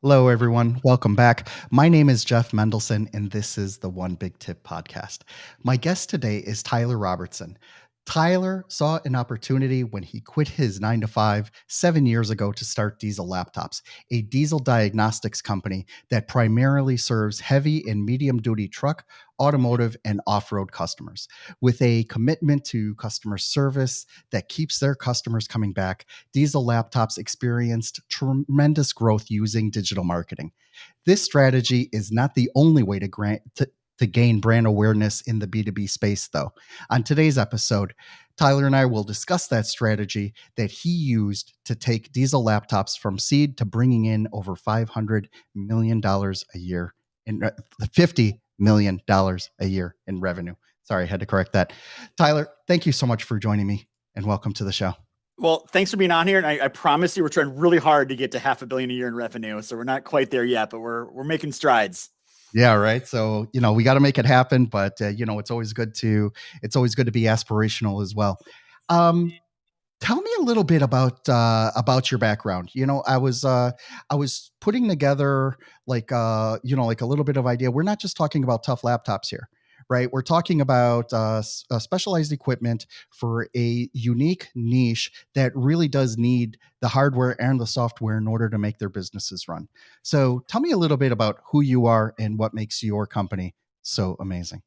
Hello, everyone. Welcome back. My name is Jeff Mendelson, and this is the One Big Tip podcast. My guest today is Tyler Robertson. Tyler saw an opportunity when he quit his 9 to 5 7 years ago to start Diesel Laptops, a diesel diagnostics company that primarily serves heavy and medium duty truck, automotive, and off road customers. With a commitment to customer service that keeps their customers coming back, Diesel Laptops experienced tremendous growth using digital marketing. This strategy is not the only way to gain brand awareness in the B2B space, though. On today's episode, Tyler and I will discuss that strategy that he used to take Diesel Laptops from seed to bringing in over $500 million a year in $50 million a year in revenue. Sorry, I had to correct that. Tyler, thank you so much for joining me and welcome to the show. Well, thanks for being on here. And I promise you, we're trying really hard to get to $500 million a year in revenue. So we're not quite there yet, but we're making strides. Yeah, right. So, we got to make it happen, but it's always good to be aspirational as well. Tell me a little bit about your background. I was putting together like a little bit of idea. We're not just talking about tough laptops here, right? We're talking about specialized equipment for a unique niche that really does need the hardware and the software in order to make their businesses run. So tell me a little bit about who you are and what makes your company so amazing.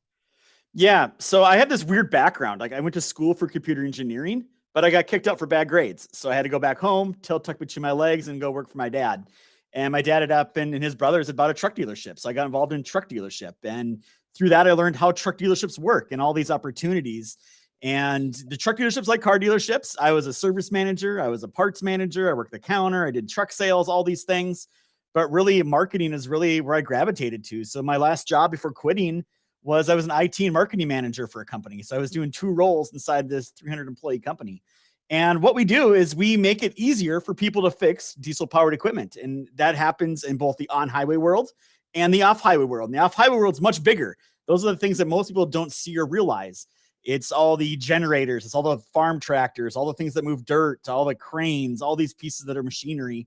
Yeah. So I had this weird background. Like I went to school for computer engineering, but I got kicked out for bad grades. So I had to go back home, tail tucked between my legs and go work for my dad. And my dad and his brothers had bought a truck dealership. So I got involved in truck dealership. And through that, I learned how truck dealerships work and all these opportunities. And the truck dealerships, like car dealerships, I was a service manager. I was a parts manager. I worked the counter. I did truck sales, all these things. But really, marketing is really where I gravitated to. So my last job before quitting was I was an IT and marketing manager for a company. So I was doing two roles inside this 300 employee company. And what we do is we make it easier for people to fix diesel powered equipment. And that happens in both the on highway world and the off highway world. And the off highway world is much bigger. Those are the things that most people don't see or realize. It's all the generators, it's all the farm tractors, all the things that move dirt, all the cranes, all these pieces that are machinery.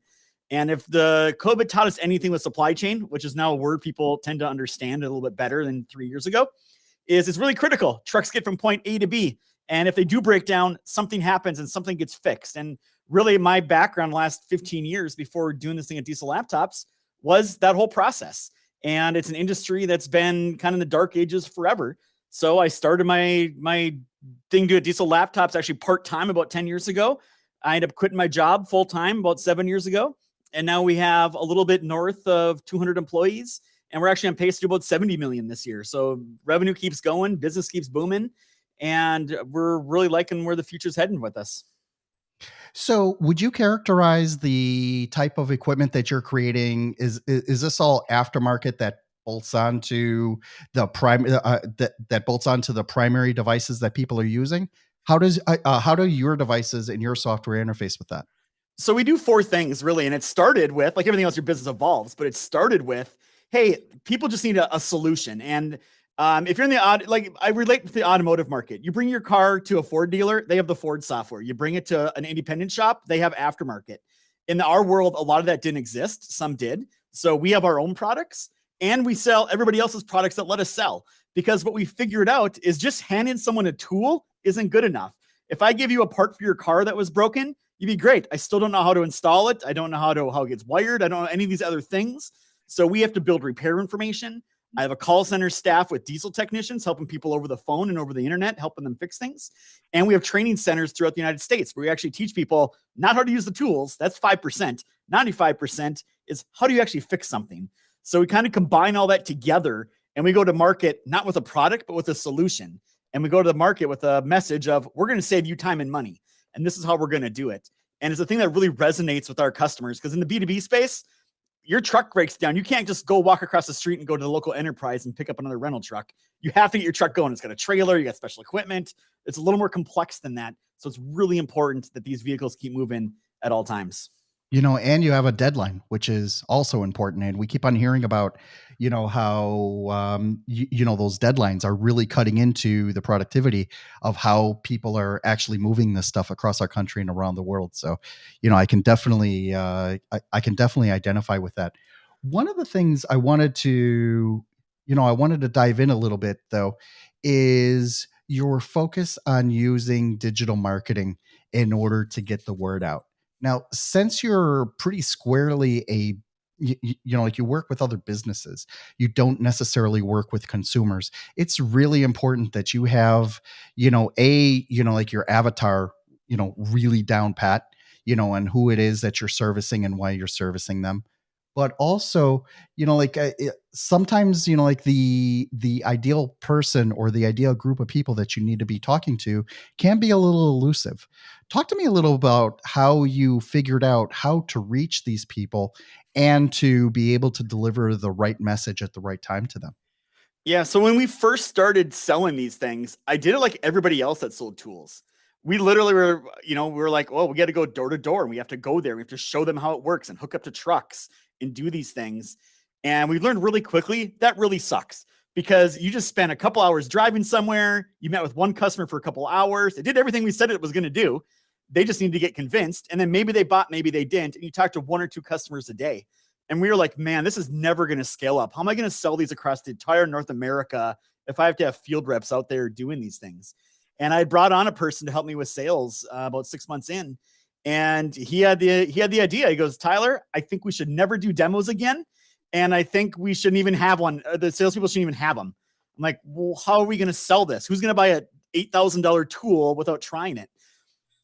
And if the COVID taught us anything with supply chain, which is now a word people tend to understand a little bit better than 3 years ago, is it's really critical. Trucks get from point A to B. And if they do break down, something happens and something gets fixed. And really my background last 15 years before doing this thing at Diesel Laptops was that whole process. And it's an industry that's been kind of in the dark ages forever. So I started my thing to do at Diesel Laptops actually part-time about 10 years ago. I ended up quitting my job full-time about 7 years ago. And now we have a little bit north of 200 employees, and we're actually on pace to do about 70 million this year. So revenue keeps going, business keeps booming, and we're really liking where the future's heading with us. So, would you characterize the type of equipment that you're creating? Is this all aftermarket that bolts onto the that bolts onto the primary devices that people are using? How do your devices and your software interface with that? So we do four things really. And it started with, like everything else, your business evolves, but it started with, hey, people just need a solution. And if you're in I relate to the automotive market. You bring your car to a Ford dealer, they have the Ford software. You bring it to an independent shop, they have aftermarket. In our world, a lot of that didn't exist. Some did. So we have our own products and we sell everybody else's products that let us sell. Because what we figured out is just handing someone a tool isn't good enough. If I give you a part for your car that was broken, you'd be great. I still don't know how to install it. I don't know how it gets wired. I don't know any of these other things. So we have to build repair information. I have a call center staff with diesel technicians helping people over the phone and over the internet, helping them fix things. And we have training centers throughout the United States where we actually teach people not how to use the tools. That's 5%. 95% is how do you actually fix something? So we kind of combine all that together and we go to market, not with a product, but with a solution. And we go to the market with a message of, we're going to save you time and money. And this is how we're going to do it. And it's a thing that really resonates with our customers because in the B2B space, your truck breaks down. You can't just go walk across the street and go to the local enterprise and pick up another rental truck. You have to get your truck going. It's got a trailer. You got special equipment. It's a little more complex than that. So it's really important that these vehicles keep moving at all times. And you have a deadline, which is also important. And we keep on hearing about, how, those deadlines are really cutting into the productivity of how people are actually moving this stuff across our country and around the world. So, I can definitely identify with that. One of the things I wanted to dive in a little bit though, is your focus on using digital marketing in order to get the word out. Now, since you're pretty squarely like you work with other businesses, you don't necessarily work with consumers. It's really important that you have, like your avatar, really down pat, and who it is that you're servicing and why you're servicing them, but also sometimes like the ideal person or the ideal group of people that you need to be talking to can be a little elusive. Talk to me a little about how you figured out how to reach these people and to be able to deliver the right message at the right time to them. Yeah, so when we first started selling these things, I did it like everybody else that sold tools. We literally were, we were like, oh, we got to go door to door and we have to go there. We have to show them how it works and hook up to trucks and do these things. And we learned really quickly that really sucks because you just spent a couple hours driving somewhere. You met with one customer for a couple hours. It did everything we said it was going to do. They just needed to get convinced. And then maybe they bought, maybe they didn't. And you talked to one or two customers a day. And we were like, man, this is never going to scale up. How am I going to sell these across the entire North America if I have to have field reps out there doing these things? And I brought on a person to help me with sales about 6 months in. And he had the idea. He goes, Tyler, I think we should never do demos again. And I think we shouldn't even have one. The salespeople shouldn't even have them. I'm like, well, how are we going to sell this? Who's going to buy a $8,000 tool without trying it?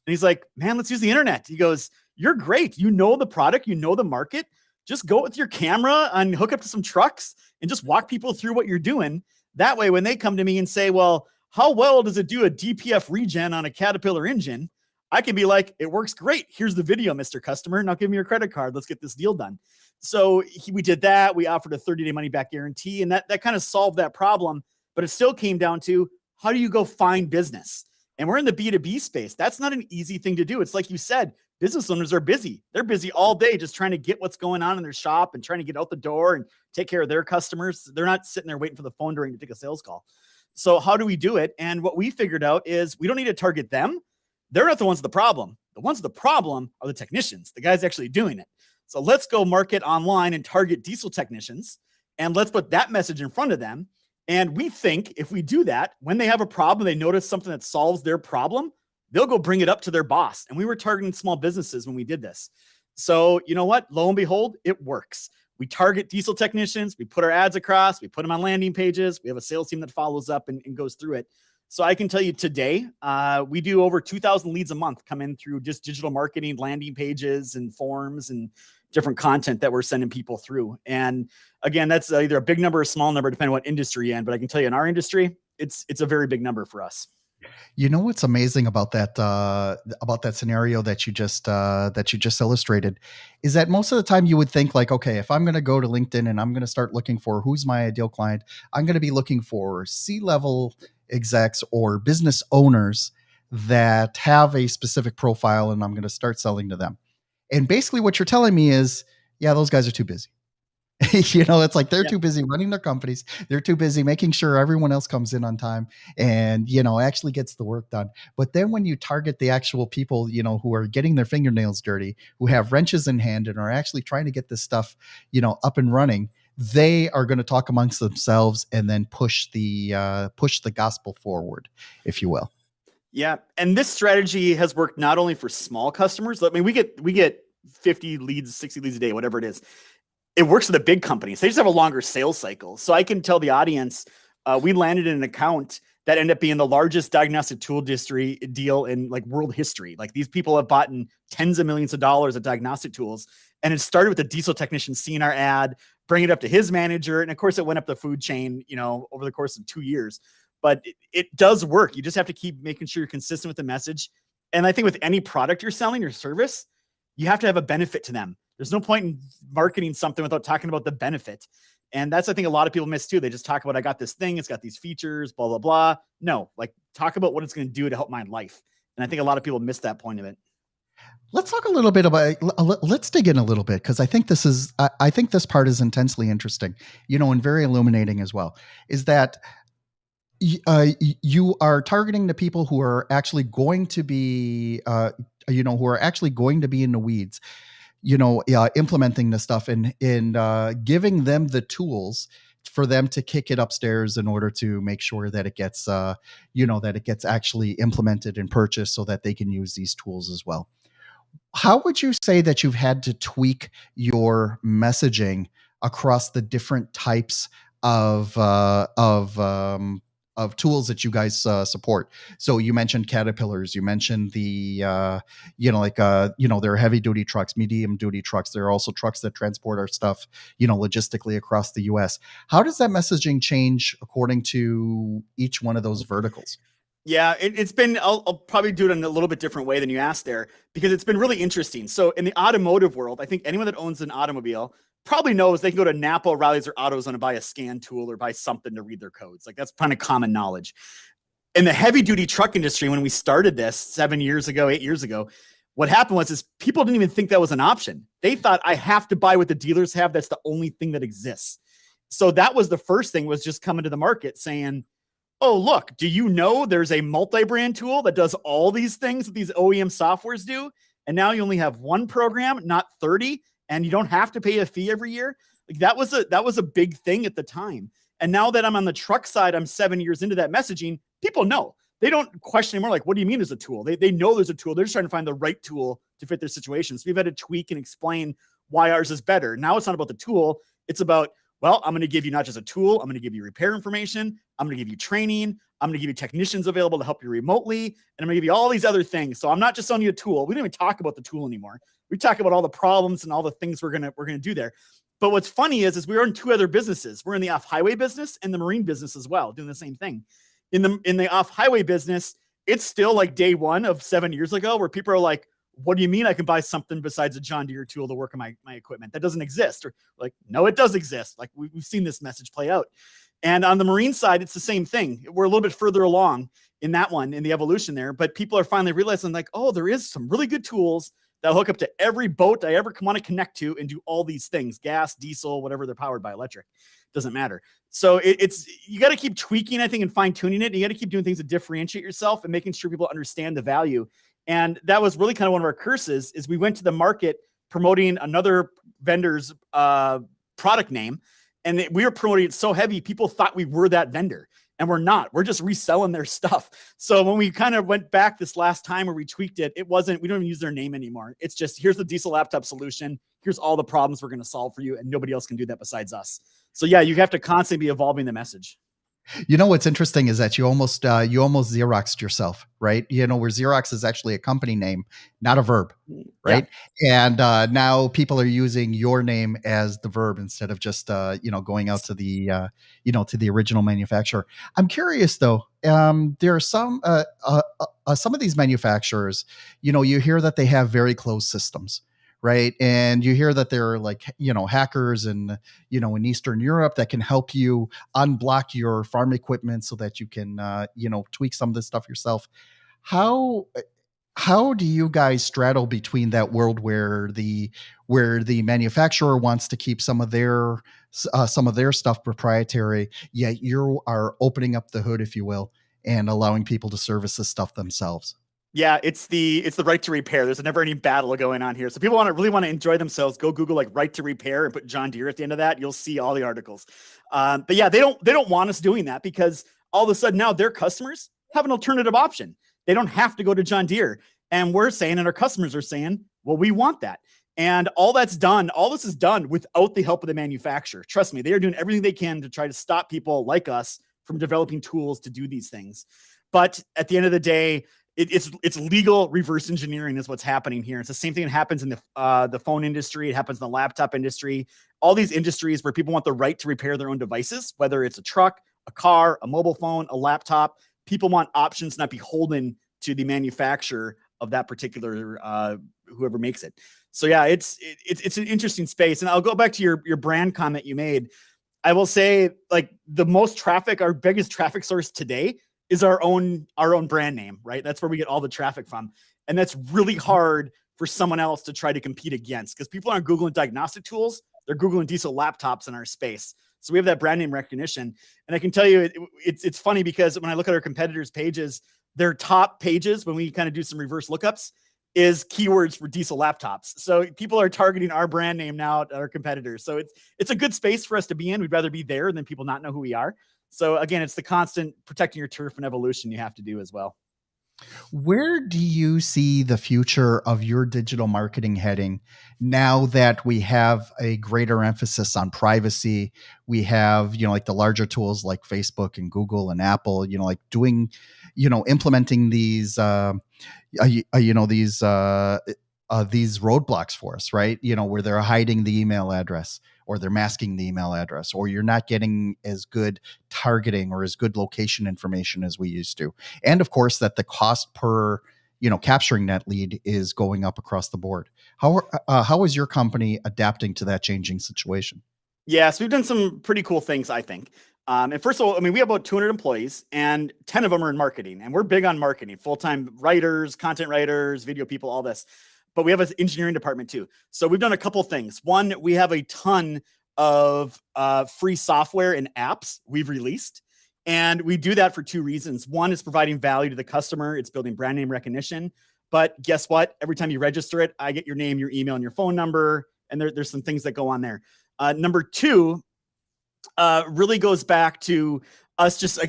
And he's like, man, let's use the internet. He goes, you're great. You know the product, you know the market. Just go with your camera and hook up to some trucks and just walk people through what you're doing. That way, when they come to me and say, well, how well does it do a DPF regen on a Caterpillar engine? I can be like, it works great. Here's the video, Mr. Customer. Now give me your credit card. Let's get this deal done. So we did that. We offered a 30-day money back guarantee, and that kind of solved that problem. But it still came down to, how do you go find business? And we're in the B2B space. That's not an easy thing to do. It's like you said, business owners are busy. They're busy all day just trying to get what's going on in their shop and trying to get out the door and take care of their customers. They're not sitting there waiting for the phone to ring to take a sales call. So how do we do it? And what we figured out is we don't need to target them. They're not the ones with the problem. The ones with the problem are the technicians, the guys actually doing it. So let's go market online and target diesel technicians, and let's put that message in front of them. And we think if we do that, when they have a problem, they notice something that solves their problem, they'll go bring it up to their boss. And we were targeting small businesses when we did this. So you know what? Lo and behold, it works. We target diesel technicians. We put our ads across. We put them on landing pages. We have a sales team that follows up and goes through it. So I can tell you today, we do over 2,000 leads a month come in through just digital marketing, landing pages and forms and different content that we're sending people through. And again, that's either a big number or a small number, depending on what industry you're in. But I can tell you in our industry, it's a very big number for us. You know what's amazing about that scenario that you just illustrated is that most of the time you would think like, okay, if I'm going to go to LinkedIn and I'm going to start looking for who's my ideal client, I'm going to be looking for C-level execs or business owners that have a specific profile, and I'm going to start selling to them. And basically, what you're telling me is, yeah, those guys are too busy. It's like they're Yeah. too busy running their companies. They're too busy making sure everyone else comes in on time and, actually gets the work done. But then when you target the actual people, who are getting their fingernails dirty, who have wrenches in hand and are actually trying to get this stuff, up and running, they are going to talk amongst themselves and then push the gospel forward, if you will. Yeah. And this strategy has worked not only for small customers. I mean, we get 50 leads, 60 leads a day, whatever it is. It works for the big companies. They just have a longer sales cycle. So I can tell the audience, we landed in an account that ended up being the largest diagnostic tool deal in like world history. Like these people have bought in tens of millions of dollars of diagnostic tools. And it started with a diesel technician seeing our ad, bring it up to his manager. And of course it went up the food chain, over the course of 2 years, but it does work. You just have to keep making sure you're consistent with the message. And I think with any product you're selling or service, you have to have a benefit to them. There's no point in marketing something without talking about the benefit. And that's, I think, a lot of people miss too. They just talk about, I got this thing, it's got these features, blah, blah, blah. No, like talk about what it's going to do to help my life. And I think a lot of people miss that point of it. Let's talk a little bit about, let's dig in a little bit, because I think this part is intensely interesting, and very illuminating as well, is that you are targeting the people who are actually going to be, who are actually going to be in the weeds. implementing this stuff and giving them the tools for them to kick it upstairs in order to make sure that it gets that it gets actually implemented and purchased so that they can use these tools as well. How would you say that you've had to tweak your messaging across the different types of tools that you guys support? So you mentioned Caterpillars, you mentioned there are heavy duty trucks, medium duty trucks. There are also trucks that transport our stuff, logistically across the U.S. How does that messaging change according to each one of those verticals? Yeah, it's been, I'll probably do it in a little bit different way than you asked there, because it's been really interesting. So in the automotive world, I think anyone that owns an automobile probably knows they can go to Napa, O'Reilly's, or AutoZone and buy a scan tool or buy something to read their codes. Like, that's kind of common knowledge. In the heavy duty truck industry, when we started this 7 years ago, 8 years ago, what happened was people didn't even think that was an option. They thought, I have to buy what the dealers have. That's the only thing that exists. So that was the first thing, was just coming to the market saying, oh, look, do you know there's a multi-brand tool that does all these things that these OEM softwares do? And now you only have one program, not 30, and you don't have to pay a fee every year. Like, that was a big thing at the time. And now that I'm on the truck side, I'm 7 years into that messaging, people know. They don't question anymore, like, what do you mean there's a tool? They know there's a tool. They're just trying to find the right tool to fit their situation. So we've had to tweak and explain why ours is better. Now it's not about the tool. It's about, well, I'm going to give you not just a tool, I'm going to give you repair information, I'm going to give you training, I'm going to give you technicians available to help you remotely, and I'm going to give you all these other things. So I'm not just selling you a tool. We don't even talk about the tool anymore. We talk about all the problems and all the things we're going to do there. But what's funny is we're in two other businesses. We're in the off-highway business and the marine business as well, doing the same thing. In the off-highway business, it's still like day one of 7 years ago, where people are like, what do you mean I can buy something besides a John Deere tool to work on my equipment? That doesn't exist. Or like, no, it does exist. Like, we've seen this message play out. And on the marine side, it's the same thing. We're a little bit further along in that one, in the evolution there, but people are finally realizing, like, oh, there is some really good tools that hook up to every boat I ever want to connect to and do all these things: gas, diesel, whatever they're powered by, electric, doesn't matter. So you got to keep tweaking, I think, and fine tuning it. You got to keep doing things to differentiate yourself and making sure people understand the value. And that was really kind of one of our curses, is we went to the market promoting another vendor's product name, and we were promoting it so heavy, people thought we were that vendor, and we're not. We're just reselling their stuff. So when we kind of went back this last time where we tweaked it, we don't even use their name anymore. It's just, here's the diesel laptop solution. Here's all the problems we're going to solve for you, and nobody else can do that besides us. So yeah, you have to constantly be evolving the message. What's interesting is that you almost Xeroxed yourself, right? Where Xerox is actually a company name, not a verb, right? Yeah. And now people are using your name as the verb instead of just going out to the to the original manufacturer. I'm curious though. There are some of these manufacturers. You hear that they have very closed systems, right? And you hear that there are, like, hackers in Eastern Europe that can help you unblock your farm equipment so that you can tweak some of this stuff yourself. How do you guys straddle between that world where the manufacturer wants to keep some of their stuff proprietary, yet you are opening up the hood, if you will, and allowing people to service this stuff themselves? Yeah, it's the right to repair. There's a never-ending battle going on here. So people really want to enjoy themselves, go Google like right to repair and put John Deere at the end of that. You'll see all the articles. But yeah, they don't want us doing that, because all of a sudden now their customers have an alternative option. They don't have to go to John Deere. And we're saying, and our customers are saying, well, we want that. And all this is done without the help of the manufacturer. Trust me, they are doing everything they can to try to stop people like us from developing tools to do these things. But at the end of the day, it's legal reverse engineering is what's happening here. It's the same thing that happens in the phone industry. It happens in the laptop industry. All these industries where people want the right to repair their own devices, whether it's a truck, a car, a mobile phone, a laptop. People want options, not beholden to the manufacturer of that particular whoever makes it. So yeah, it's an interesting space. And I'll go back to your brand comment you made. I will say, like, the most traffic, our biggest traffic source today is our own brand name, right? That's where we get all the traffic from. And that's really hard for someone else to try to compete against, because people aren't Googling diagnostic tools. They're Googling diesel laptops in our space. So we have that brand name recognition. And I can tell you, it's funny, because when I look at our competitors' pages, their top pages, when we kind of do some reverse lookups, is keywords for diesel laptops. So people are targeting our brand name now at our competitors. So it's a good space for us to be in. We'd rather be there than people not know who we are. So again, it's the constant protecting your turf and evolution you have to do as well. Where do you see the future of your digital marketing heading now that we have a greater emphasis on privacy? We have, like the larger tools like Facebook and Google and Apple, like doing, implementing these roadblocks for us, right? Where they're hiding the email address or they're masking the email address, or you're not getting as good targeting or as good location information as we used to. And of course, that the cost per capturing that lead is going up across the board. How is your company adapting to that changing situation? Yeah, so we've done some pretty cool things, I think. And first of all, I mean, we have about 200 employees and 10 of them are in marketing, and we're big on marketing, full-time writers, content writers, video people, all this. But we have an engineering department too. So we've done a couple things. One, we have a ton of free software and apps we've released. And we do that for two reasons. One is providing value to the customer. It's building brand name recognition. But guess what? Every time you register it, I get your name, your email, and your phone number. And there's some things that go on there. Number two, really goes back to us just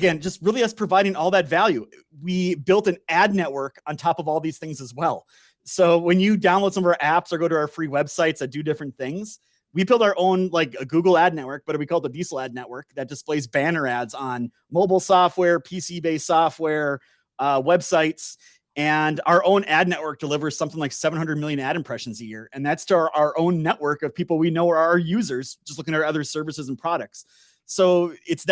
really us providing all that value. We built an ad network on top of all these things as well. So when you download some of our apps or go to our free websites that do different things, we build our own like a Google ad network, but we call it the Diesel ad network that displays banner ads on mobile software, PC-based software, websites. And our own ad network delivers something like 700 million ad impressions a year. And that's to our own network of people we know are our users, just looking at our other services and products. So it's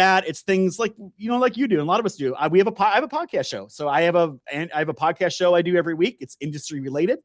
things like, like you do, and a lot of us do. I have a podcast show. So I have a podcast show I do every week. It's industry related.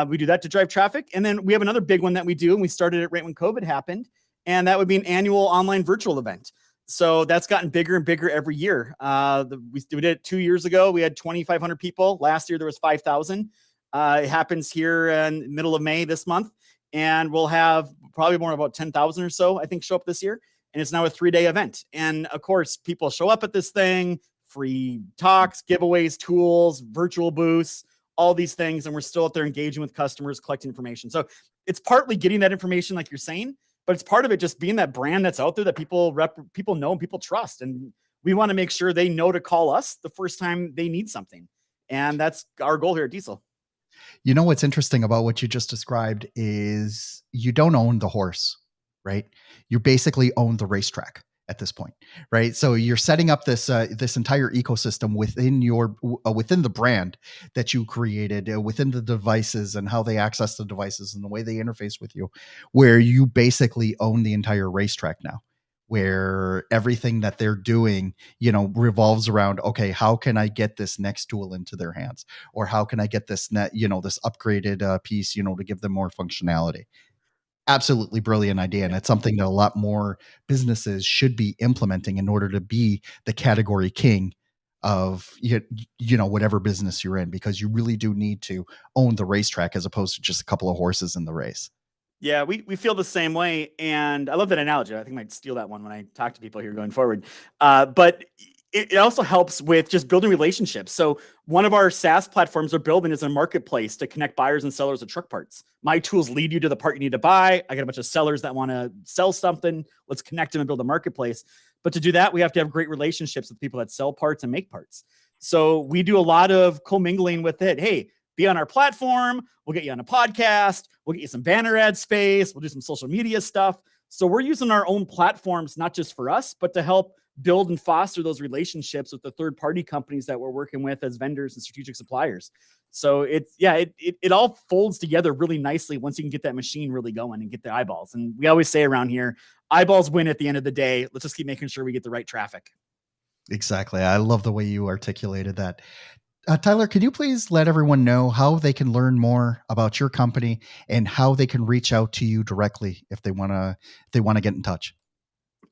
We do that to drive traffic. And then we have another big one that we do, and we started it right when COVID happened. And that would be an annual online virtual event. So that's gotten bigger and bigger every year. We did it 2 years ago. We had 2,500 people. Last year, there was 5,000. It happens here in the middle of May this month. And we'll have probably more about 10,000 or so, I think, show up this year. And it's now a 3-day event. And of course, people show up at this thing, free talks, giveaways, tools, virtual booths, all these things. And we're still out there engaging with customers, collecting information. So it's partly getting that information, like you're saying, but it's part of it just being that brand that's out there that people know and people trust. And we want to make sure they know to call us the first time they need something. And that's our goal here at Diesel. What's interesting about what you just described is you don't own the horse, right? You basically own the racetrack at this point, right? So you're setting up this entire ecosystem within the brand that you created, within the devices and how they access the devices and the way they interface with you, where you basically own the entire racetrack now, where everything that they're doing, revolves around, okay, how can I get this next tool into their hands, or how can I get this this upgraded piece, to give them more functionality. Absolutely brilliant idea. And it's something that a lot more businesses should be implementing in order to be the category king of whatever business you're in, because you really do need to own the racetrack as opposed to just a couple of horses in the race. Yeah, we feel the same way. And I love that analogy. I think I might steal that one when I talk to people here going forward. But it also helps with just building relationships. So one of our SaaS platforms we're building is a marketplace to connect buyers and sellers of truck parts. My tools lead you to the part you need to buy. I got a bunch of sellers that want to sell something. Let's connect them and build a marketplace. But to do that, we have to have great relationships with people that sell parts and make parts. So we do a lot of commingling with it. Hey, be on our platform. We'll get you on a podcast. We'll get you some banner ad space. We'll do some social media stuff. So we're using our own platforms, not just for us, but to help build and foster those relationships with the third-party companies that we're working with as vendors and strategic suppliers. So it all folds together really nicely once you can get that machine really going and get the eyeballs. And we always say around here, eyeballs win at the end of the day. Let's just keep making sure we get the right traffic. Exactly. I love the way you articulated that. Tyler, can you please let everyone know how they can learn more about your company and how they can reach out to you directly if they want to get in touch?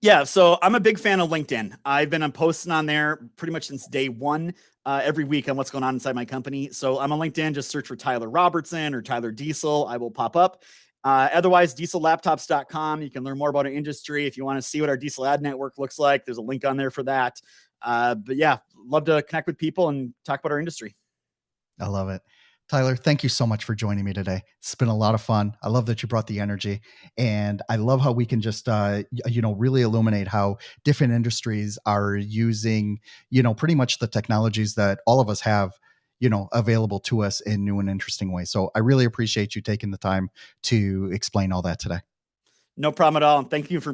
Yeah, so I'm a big fan of LinkedIn. I've been posting on there pretty much since day one, every week on what's going on inside my company. So I'm on LinkedIn. Just search for Tyler Robertson or Tyler Diesel. I will pop up. Otherwise, diesellaptops.com. You can learn more about our industry. If you want to see what our Diesel ad network looks like, there's a link on there for that. But yeah, love to connect with people and talk about our industry. I love it. Tyler, thank you so much for joining me today. It's been a lot of fun. I love that you brought the energy, and I love how we can just, really illuminate how different industries are using, pretty much the technologies that all of us have, available to us in new and interesting ways. So I really appreciate you taking the time to explain all that today. No problem at all. And thank you for